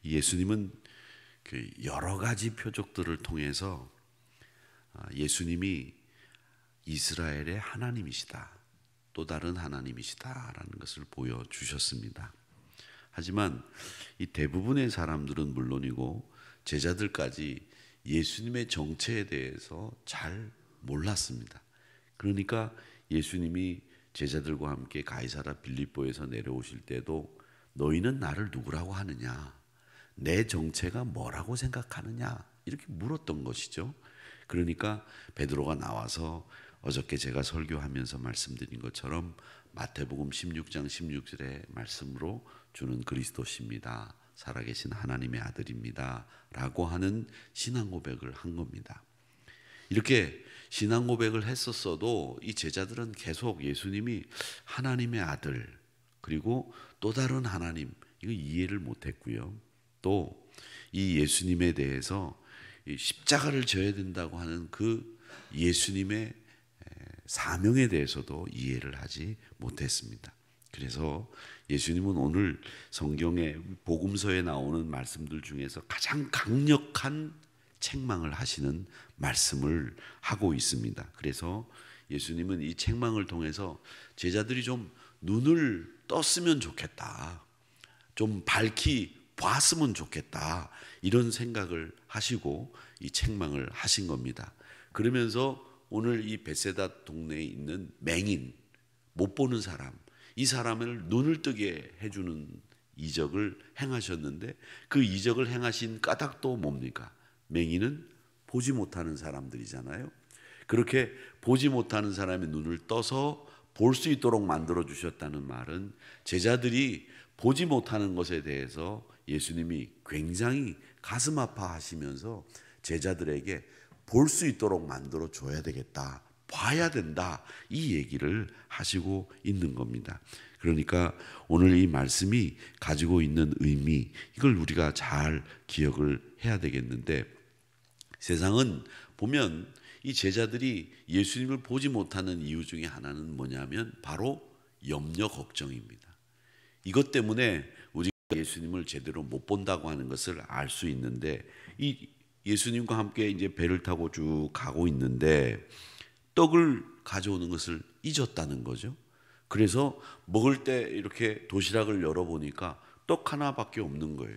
예수님은 그 여러 가지 표적들을 통해서 예수님이 이스라엘의 하나님이시다, 또 다른 하나님이시다라는 것을 보여주셨습니다. 하지만 이 대부분의 사람들은 물론이고 제자들까지 예수님의 정체에 대해서 잘 몰랐습니다. 그러니까 예수님이 제자들과 함께 가이사랴 빌립보에서 내려오실 때도 너희는 나를 누구라고 하느냐, 내 정체가 뭐라고 생각하느냐, 이렇게 물었던 것이죠. 그러니까 베드로가 나와서 어저께 제가 설교하면서 말씀드린 것처럼 마태복음 16장 16절의 말씀으로 주는 그리스도십니다, 살아계신 하나님의 아들입니다 라고 하는 신앙 고백을 한 겁니다. 이렇게 신앙 고백을 했었어도 이 제자들은 계속 예수님이 하나님의 아들, 그리고 또 다른 하나님, 이거 이해를 못했고요. 또 이 예수님에 대해서 십자가를 져야 된다고 하는 그 예수님의 사명에 대해서도 이해를 하지 못했습니다. 그래서 예수님은 오늘 성경의 복음서에 나오는 말씀들 중에서 가장 강력한 책망을 하시는 말씀을 하고 있습니다. 그래서 예수님은 이 책망을 통해서 제자들이 좀 눈을 떴으면 좋겠다, 좀 밝히 봤으면 좋겠다, 이런 생각을 하시고 이 책망을 하신 겁니다. 그러면서 오늘 이 베세다 동네에 있는 맹인, 못 보는 사람, 이 사람을 눈을 뜨게 해주는 이적을 행하셨는데, 그 이적을 행하신 까닭도 뭡니까? 맹인은 보지 못하는 사람들이잖아요. 그렇게 보지 못하는 사람의 눈을 떠서 볼 수 있도록 만들어 주셨다는 말은 제자들이 보지 못하는 것에 대해서 예수님이 굉장히 가슴 아파하시면서 제자들에게 볼 수 있도록 만들어 줘야 되겠다, 봐야 된다, 이 얘기를 하시고 있는 겁니다. 그러니까 오늘 이 말씀이 가지고 있는 의미, 이걸 우리가 잘 기억을 해야 되겠는데, 세상은 보면 이 제자들이 예수님을 보지 못하는 이유 중에 하나는 뭐냐면 바로 염려 걱정입니다. 이것 때문에 우리가 예수님을 제대로 못 본다고 하는 것을 알 수 있는데, 이 예수님과 함께 이제 배를 타고 쭉 가고 있는데 떡을 가져오는 것을 잊었다는 거죠. 그래서 먹을 때 이렇게 도시락을 열어보니까 떡 하나밖에 없는 거예요.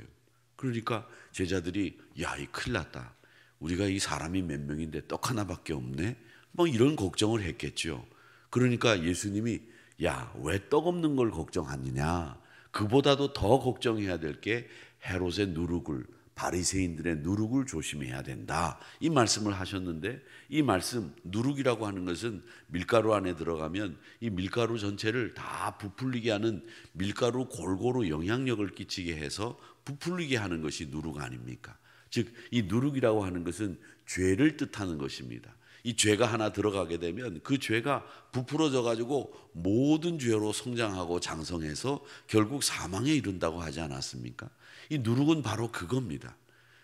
그러니까 제자들이 야, 이 큰일 났다, 우리가 이 사람이 몇 명인데 떡 하나밖에 없네, 뭐 이런 걱정을 했겠죠. 그러니까 예수님이 야, 왜 떡 없는 걸 걱정하느냐, 그보다도 더 걱정해야 될 게 헤롯의 누룩을, 바리새인들의 누룩을 조심해야 된다, 이 말씀을 하셨는데, 이 말씀, 누룩이라고 하는 것은 밀가루 안에 들어가면 이 밀가루 전체를 다 부풀리게 하는, 밀가루 골고루 영향력을 끼치게 해서 부풀리게 하는 것이 누룩 아닙니까? 즉 이 누룩이라고 하는 것은 죄를 뜻하는 것입니다. 이 죄가 하나 들어가게 되면 그 죄가 부풀어져 가지고 모든 죄로 성장하고 장성해서 결국 사망에 이른다고 하지 않았습니까? 이 누룩은 바로 그겁니다.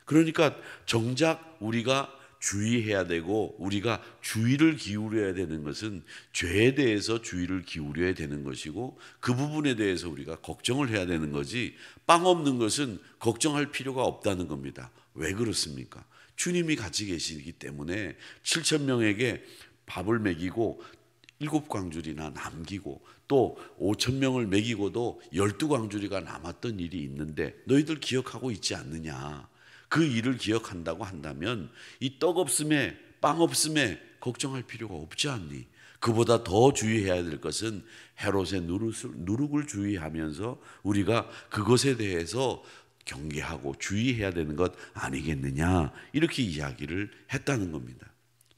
그러니까 정작 우리가 주의해야 되고 우리가 주의를 기울여야 되는 것은 죄에 대해서 주의를 기울여야 되는 것이고, 그 부분에 대해서 우리가 걱정을 해야 되는 거지, 빵 없는 것은 걱정할 필요가 없다는 겁니다. 왜 그렇습니까? 주님이 같이 계시기 때문에 7천 명에게 밥을 먹이고 7광주리나 남기고, 또 5천 명을 먹이고도 12광주리가 남았던 일이 있는데 너희들 기억하고 있지 않느냐. 그 일을 기억한다고 한다면 이 떡 없음에 빵 없음에 걱정할 필요가 없지 않니? 그보다 더 주의해야 될 것은 헤롯의 누룩을 주의하면서 우리가 그것에 대해서 경계하고 주의해야 되는 것 아니겠느냐, 이렇게 이야기를 했다는 겁니다.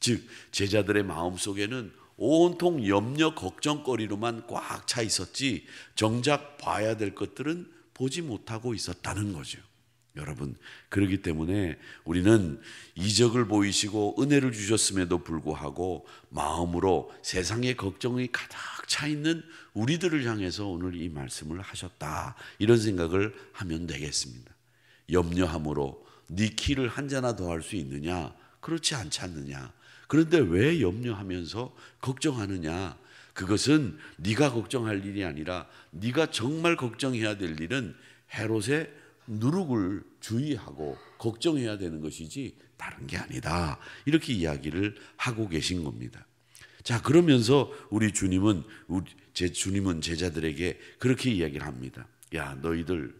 즉 제자들의 마음속에는 온통 염려 걱정거리로만 꽉 차 있었지 정작 봐야 될 것들은 보지 못하고 있었다는 거죠. 여러분, 그렇기 때문에 우리는 이적을 보이시고 은혜를 주셨음에도 불구하고 마음으로 세상의 걱정이 가득 차 있는 우리들을 향해서 오늘 이 말씀을 하셨다, 이런 생각을 하면 되겠습니다. 염려함으로 네 키를 한 자나 더 할 수 있느냐? 그렇지 않지 않느냐? 그런데 왜 염려하면서 걱정하느냐? 그것은 네가 걱정할 일이 아니라 네가 정말 걱정해야 될 일은 헤롯의 누룩을 주의하고 걱정해야 되는 것이지 다른 게 아니다. 이렇게 이야기를 하고 계신 겁니다. 자, 그러면서 우리 주님은 제자들에게 그렇게 이야기를 합니다. 야, 너희들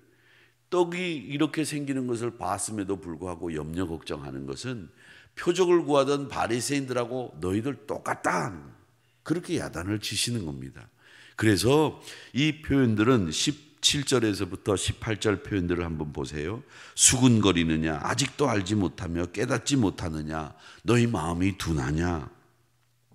떡이 이렇게 생기는 것을 봤음에도 불구하고 염려 걱정하는 것은 표적을 구하던 바리새인들하고 너희들 똑같다. 그렇게 야단을 치시는 겁니다. 그래서 이 표현들은 17절에서부터 18절 표현들을 한번 보세요. 수군거리느냐, 아직도 알지 못하며 깨닫지 못하느냐, 너희 마음이 둔하냐,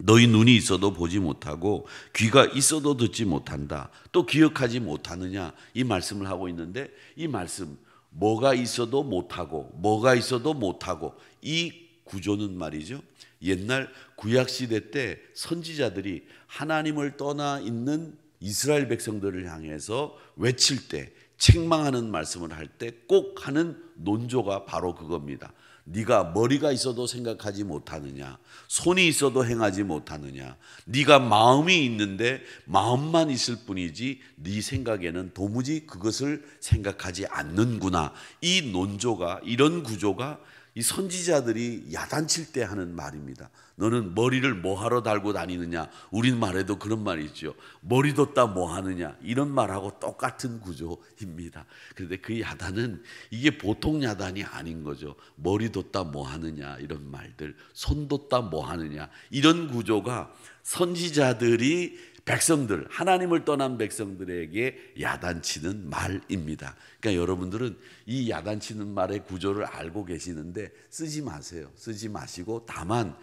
너희 눈이 있어도 보지 못하고 귀가 있어도 듣지 못한다, 또 기억하지 못하느냐, 이 말씀을 하고 있는데, 이 말씀 뭐가 있어도 못하고 뭐가 있어도 못하고, 이 구조는 말이죠, 옛날 구약시대 때 선지자들이 하나님을 떠나 있는 이스라엘 백성들을 향해서 외칠 때, 책망하는 말씀을 할 때 꼭 하는 논조가 바로 그겁니다. 네가 머리가 있어도 생각하지 못하느냐, 손이 있어도 행하지 못하느냐, 네가 마음이 있는데 마음만 있을 뿐이지 네 생각에는 도무지 그것을 생각하지 않는구나. 이 논조가, 이런 구조가 이 선지자들이 야단칠 때 하는 말입니다. 너는 머리를 뭐하러 달고 다니느냐, 우린 말해도 그런 말이 있죠. 머리 뒀다 뭐하느냐, 이런 말하고 똑같은 구조입니다. 그런데 그 야단은 이게 보통 야단이 아닌 거죠. 머리 뒀다 뭐하느냐, 이런 말들, 손 뒀다 뭐하느냐, 이런 구조가 선지자들이 백성들, 하나님을 떠난 백성들에게 야단치는 말입니다. 그러니까 여러분들은 이 야단치는 말의 구조를 알고 계시는데 쓰지 마세요. 쓰지 마시고, 다만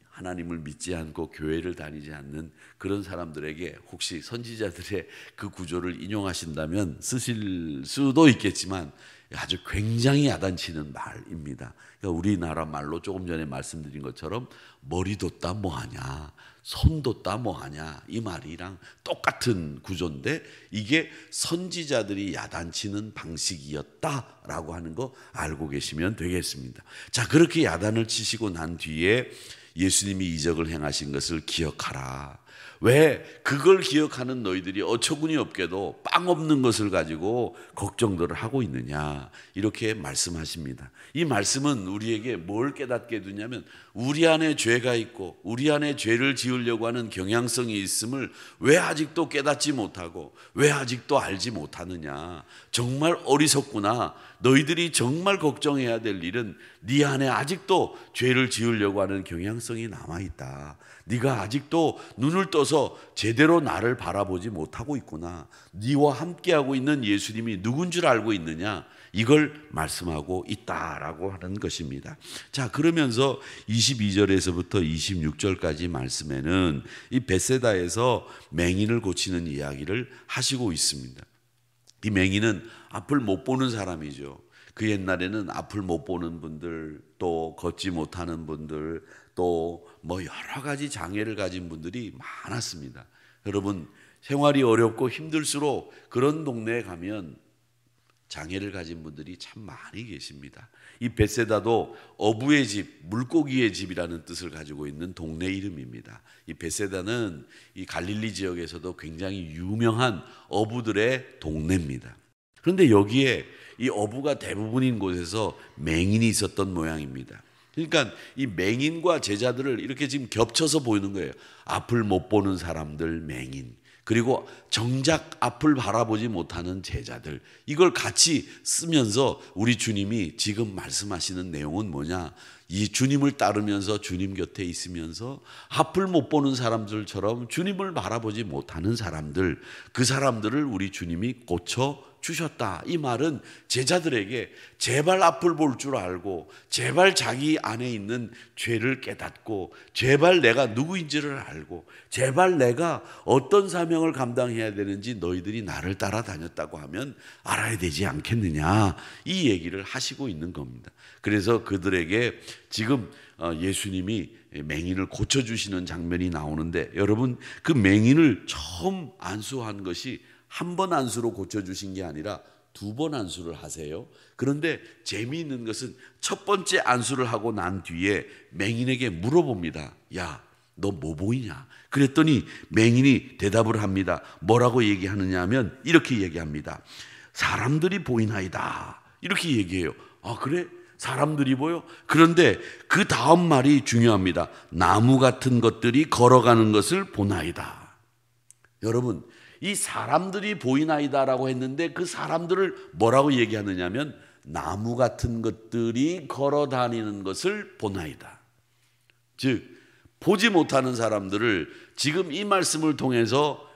하나님을 믿지 않고 교회를 다니지 않는 그런 사람들에게 혹시 선지자들의 그 구조를 인용하신다면 쓰실 수도 있겠지만 아주 굉장히 야단치는 말입니다. 그러니까 우리나라 말로 조금 전에 말씀드린 것처럼 머리 뒀다 뭐하냐, 손 뒀다 뭐하냐, 이 말이랑 똑같은 구조인데, 이게 선지자들이 야단치는 방식이었다라고 하는 거 알고 계시면 되겠습니다. 자, 그렇게 야단을 치시고 난 뒤에 예수님이 이적을 행하신 것을 기억하라. 왜 그걸 기억하는 너희들이 어처구니 없게도 빵 없는 것을 가지고 걱정들을 하고 있느냐, 이렇게 말씀하십니다. 이 말씀은 우리에게 뭘 깨닫게 해두냐면, 우리 안에 죄가 있고 우리 안에 죄를 지으려고 하는 경향성이 있음을 왜 아직도 깨닫지 못하고 왜 아직도 알지 못하느냐, 정말 어리석구나. 너희들이 정말 걱정해야 될 일은 네 안에 아직도 죄를 지으려고 하는 경향성이 남아있다. 네가 아직도 눈을 떠서 제대로 나를 바라보지 못하고 있구나. 네와 함께하고 있는 예수님이 누군 줄 알고 있느냐, 이걸 말씀하고 있다라고 하는 것입니다. 자, 그러면서 22절에서부터 26절까지 말씀에는 이 벳세다에서 맹인을 고치는 이야기를 하시고 있습니다. 이 맹인은 앞을 못 보는 사람이죠. 그 옛날에는 앞을 못 보는 분들, 또 걷지 못하는 분들, 또 뭐 여러 가지 장애를 가진 분들이 많았습니다. 여러분, 생활이 어렵고 힘들수록 그런 동네에 가면 장애를 가진 분들이 참 많이 계십니다. 이 벳세다도 어부의 집, 물고기의 집이라는 뜻을 가지고 있는 동네 이름입니다. 이 벳세다는 이 갈릴리 지역에서도 굉장히 유명한 어부들의 동네입니다. 그런데 여기에 이 어부가 대부분인 곳에서 맹인이 있었던 모양입니다. 그러니까 이 맹인과 제자들을 이렇게 지금 겹쳐서 보이는 거예요. 앞을 못 보는 사람들 맹인, 그리고 정작 앞을 바라보지 못하는 제자들, 이걸 같이 쓰면서 우리 주님이 지금 말씀하시는 내용은 뭐냐, 이 주님을 따르면서 주님 곁에 있으면서 앞을 못 보는 사람들처럼 주님을 바라보지 못하는 사람들, 그 사람들을 우리 주님이 고쳐 주셨다. 이 말은 제자들에게 제발 앞을 볼 줄 알고, 제발 자기 안에 있는 죄를 깨닫고, 제발 내가 누구인지를 알고, 제발 내가 어떤 사명을 감당해야 되는지 너희들이 나를 따라다녔다고 하면 알아야 되지 않겠느냐, 이 얘기를 하시고 있는 겁니다. 그래서 그들에게 지금 예수님이 맹인을 고쳐주시는 장면이 나오는데, 여러분, 그 맹인을 처음 안수한 것이 한 번 안수로 고쳐주신 게 아니라 2번 안수를 하세요. 그런데 재미있는 것은 첫 번째 안수를 하고 난 뒤에 맹인에게 물어봅니다. 야, 너 뭐 보이냐? 그랬더니 맹인이 대답을 합니다. 뭐라고 얘기하느냐 하면 이렇게 얘기합니다. 사람들이 보이나이다. 이렇게 얘기해요. 아, 그래? 사람들이 보여? 그런데 그 다음 말이 중요합니다. 나무 같은 것들이 걸어가는 것을 보나이다. 여러분, 이 사람들이 보이나이다라고 했는데 그 사람들을 뭐라고 얘기하느냐면 나무 같은 것들이 걸어 다니는 것을 보나이다. 즉, 보지 못하는 사람들을 지금 이 말씀을 통해서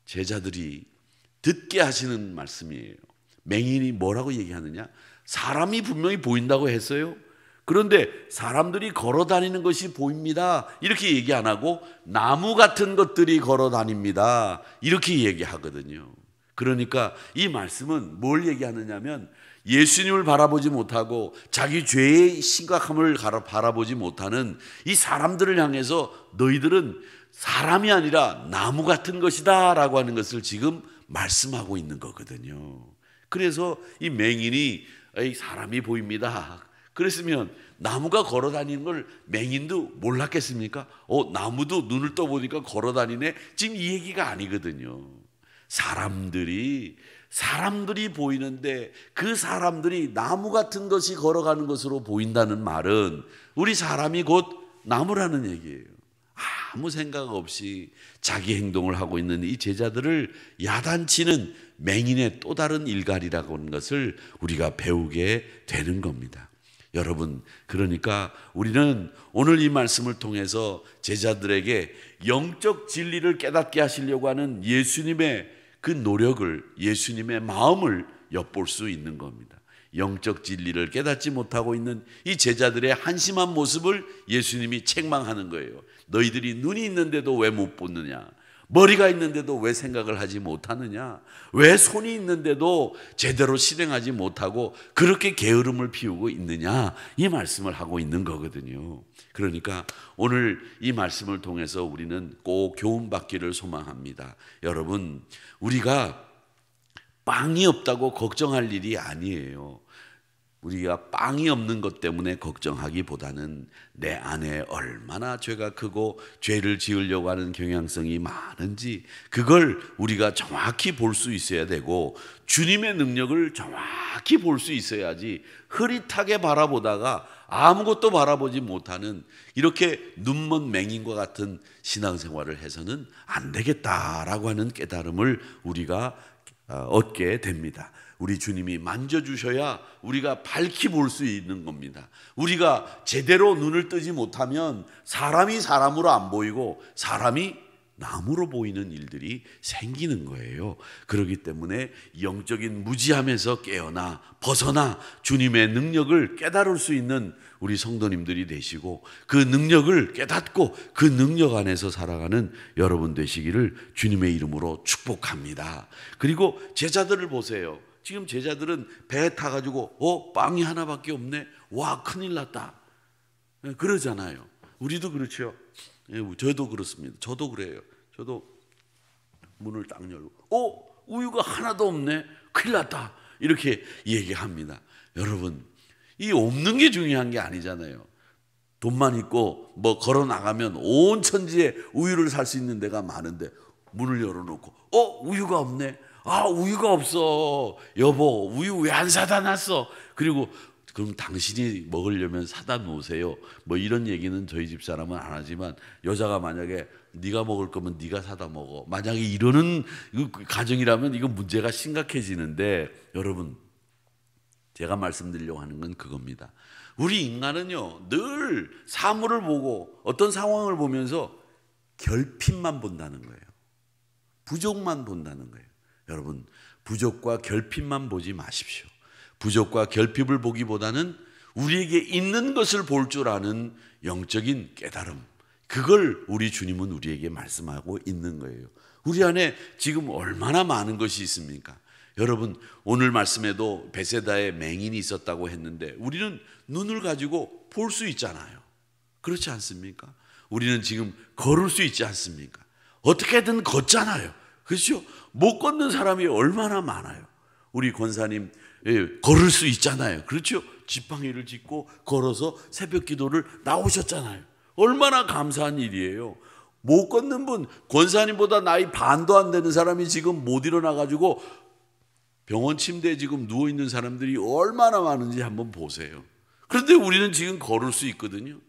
제자들이 듣게 하시는 말씀이에요. 맹인이 뭐라고 얘기하느냐? 사람이 분명히 보인다고 했어요. 그런데 사람들이 걸어 다니는 것이 보입니다. 이렇게 얘기 안 하고 나무 같은 것들이 걸어 다닙니다. 이렇게 얘기하거든요. 그러니까 이 말씀은 뭘 얘기하느냐면 예수님을 바라보지 못하고 자기 죄의 심각함을 바라보지 못하는 이 사람들을 향해서 너희들은 사람이 아니라 나무 같은 것이다 라고 하는 것을 지금 말씀하고 있는 거거든요. 그래서 이 맹인이 사람이 보입니다. 그랬으면 나무가 걸어 다니는 걸 맹인도 몰랐겠습니까? 나무도 눈을 떠보니까 걸어 다니네. 지금 이 얘기가 아니거든요. 사람들이 보이는데 그 사람들이 나무 같은 것이 걸어가는 것으로 보인다는 말은 우리 사람이 곧 나무라는 얘기예요. 아무 생각 없이 자기 행동을 하고 있는 이 제자들을 야단치는 맹인의 또 다른 일갈이라고 하는 것을 우리가 배우게 되는 겁니다. 여러분, 그러니까 우리는 오늘 이 말씀을 통해서 제자들에게 영적 진리를 깨닫게 하시려고 하는 예수님의 그 노력을, 예수님의 마음을 엿볼 수 있는 겁니다. 영적 진리를 깨닫지 못하고 있는 이 제자들의 한심한 모습을 예수님이 책망하는 거예요. 너희들이 눈이 있는데도 왜 못 보느냐? 머리가 있는데도 왜 생각을 하지 못하느냐? 왜 손이 있는데도 제대로 실행하지 못하고 그렇게 게으름을 피우고 있느냐? 이 말씀을 하고 있는 거거든요. 그러니까 오늘 이 말씀을 통해서 우리는 꼭 교훈받기를 소망합니다. 여러분, 우리가 빵이 없다고 걱정할 일이 아니에요. 우리가 빵이 없는 것 때문에 걱정하기보다는 내 안에 얼마나 죄가 크고 죄를 지으려고 하는 경향성이 많은지 그걸 우리가 정확히 볼 수 있어야 되고 주님의 능력을 정확히 볼 수 있어야지 흐릿하게 바라보다가 아무것도 바라보지 못하는 이렇게 눈먼 맹인과 같은 신앙생활을 해서는 안 되겠다라고 하는 깨달음을 우리가 얻게 됩니다. 우리 주님이 만져주셔야 우리가 밝히 볼 수 있는 겁니다. 우리가 제대로 눈을 뜨지 못하면 사람이 사람으로 안 보이고 사람이 나무로 보이는 일들이 생기는 거예요. 그렇기 때문에 영적인 무지함에서 깨어나 벗어나 주님의 능력을 깨달을 수 있는 우리 성도님들이 되시고 그 능력을 깨닫고 그 능력 안에서 살아가는 여러분 되시기를 주님의 이름으로 축복합니다. 그리고 제자들을 보세요. 지금 제자들은 배에 타가지고 빵이 하나밖에 없네. 와, 큰일 났다. 그러잖아요. 우리도 그렇죠. 저도 그렇습니다. 저도 그래요. 저도 문을 딱 열고 우유가 하나도 없네. 큰일 났다. 이렇게 얘기합니다. 여러분, 이 없는 게 중요한 게 아니잖아요. 돈만 있고 뭐 걸어 나가면 온 천지에 우유를 살 수 있는 데가 많은데 문을 열어놓고 우유가 없네. 우유가 없어. 여보, 우유 왜 안 사다 놨어? 그리고 그럼 당신이 먹으려면 사다 놓으세요. 뭐 이런 얘기는 저희 집 사람은 안 하지만 여자가 만약에 네가 먹을 거면 네가 사다 먹어. 만약에 이러는 가정이라면 이건 문제가 심각해지는데 여러분, 제가 말씀드리려고 하는 건 그겁니다. 우리 인간은요, 늘 사물을 보고 어떤 상황을 보면서 결핍만 본다는 거예요. 부족만 본다는 거예요. 여러분, 부족과 결핍만 보지 마십시오. 부족과 결핍을 보기보다는 우리에게 있는 것을 볼 줄 아는 영적인 깨달음, 그걸 우리 주님은 우리에게 말씀하고 있는 거예요. 우리 안에 지금 얼마나 많은 것이 있습니까? 여러분, 오늘 말씀에도 베세다에 맹인이 있었다고 했는데 우리는 눈을 가지고 볼 수 있잖아요. 그렇지 않습니까? 우리는 지금 걸을 수 있지 않습니까? 어떻게든 걷잖아요. 그렇죠? 못 걷는 사람이 얼마나 많아요. 우리 권사님 걸을 수 있잖아요. 그렇죠? 지팡이를 짚고 걸어서 새벽 기도를 나오셨잖아요. 얼마나 감사한 일이에요. 못 걷는 분, 권사님보다 나이 반도 안 되는 사람이 지금 못 일어나 가지고 병원 침대에 지금 누워 있는 사람들이 얼마나 많은지 한번 보세요. 그런데 우리는 지금 걸을 수 있거든요.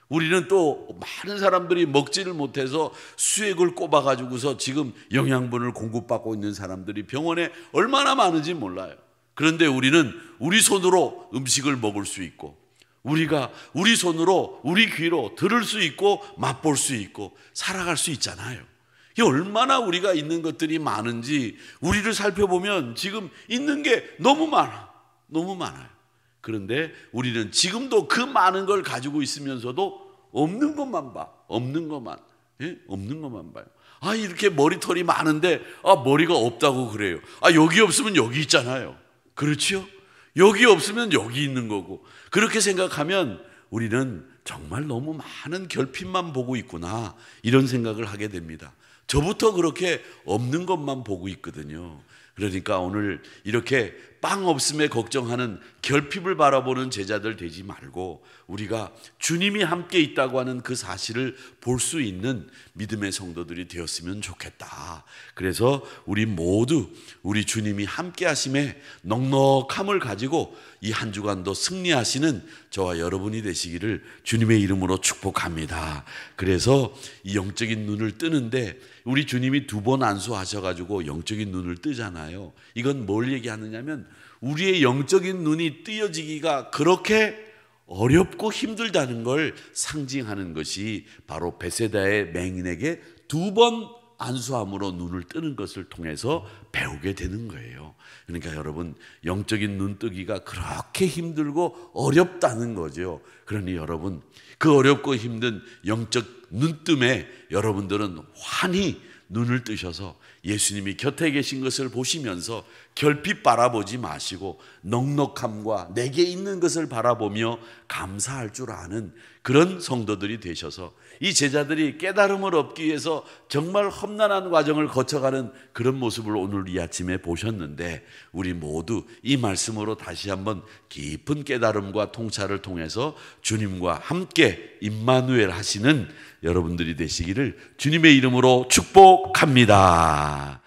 우리는 또 많은 사람들이 먹지를 못해서 수액을 꼽아가지고서 지금 영양분을 공급받고 있는 사람들이 병원에 얼마나 많은지 몰라요. 그런데 우리는 우리 손으로 음식을 먹을 수 있고, 우리가 우리 손으로 우리 귀로 들을 수 있고 맛볼 수 있고 살아갈 수 있잖아요. 이게 얼마나 우리가 있는 것들이 많은지 우리를 살펴보면 지금 있는 게 너무 많아요. 그런데 우리는 지금도 그 많은 걸 가지고 있으면서도 없는 것만 봐. 없는 것만 봐요. 아, 이렇게 머리털이 많은데 머리가 없다고 그래요. 여기 없으면 여기 있잖아요. 그렇죠? 여기 없으면 여기 있는 거고. 그렇게 생각하면 우리는 정말 너무 많은 결핍만 보고 있구나, 이런 생각을 하게 됩니다. 저부터 그렇게 없는 것만 보고 있거든요. 그러니까 오늘 이렇게 빵 없음에 걱정하는, 결핍을 바라보는 제자들 되지 말고 우리가 주님이 함께 있다고 하는 그 사실을 볼 수 있는 믿음의 성도들이 되었으면 좋겠다. 그래서 우리 모두 우리 주님이 함께 하심에 넉넉함을 가지고 이 한 주간도 승리하시는 저와 여러분이 되시기를 주님의 이름으로 축복합니다. 그래서 이 영적인 눈을 뜨는데 우리 주님이 2번 안수하셔가지고 영적인 눈을 뜨잖아요. 이건 뭘 얘기하느냐면 우리의 영적인 눈이 뜨여지기가 그렇게 어렵고 힘들다는 걸 상징하는 것이 바로 베세다의 맹인에게 2번 안수함으로 눈을 뜨는 것을 통해서 배우게 되는 거예요. 그러니까 여러분, 영적인 눈 뜨기가 그렇게 힘들고 어렵다는 거죠. 그러니 여러분, 그 어렵고 힘든 영적 눈뜸에 여러분들은 환히 눈을 뜨셔서 예수님이 곁에 계신 것을 보시면서 결핍 바라보지 마시고 넉넉함과 내게 있는 것을 바라보며 감사할 줄 아는 그런 성도들이 되셔서 이 제자들이 깨달음을 얻기 위해서 정말 험난한 과정을 거쳐가는 그런 모습을 오늘 이 아침에 보셨는데, 우리 모두 이 말씀으로 다시 한번 깊은 깨달음과 통찰을 통해서 주님과 함께 임마누엘 하시는 여러분들이 되시기를 주님의 이름으로 축복합니다.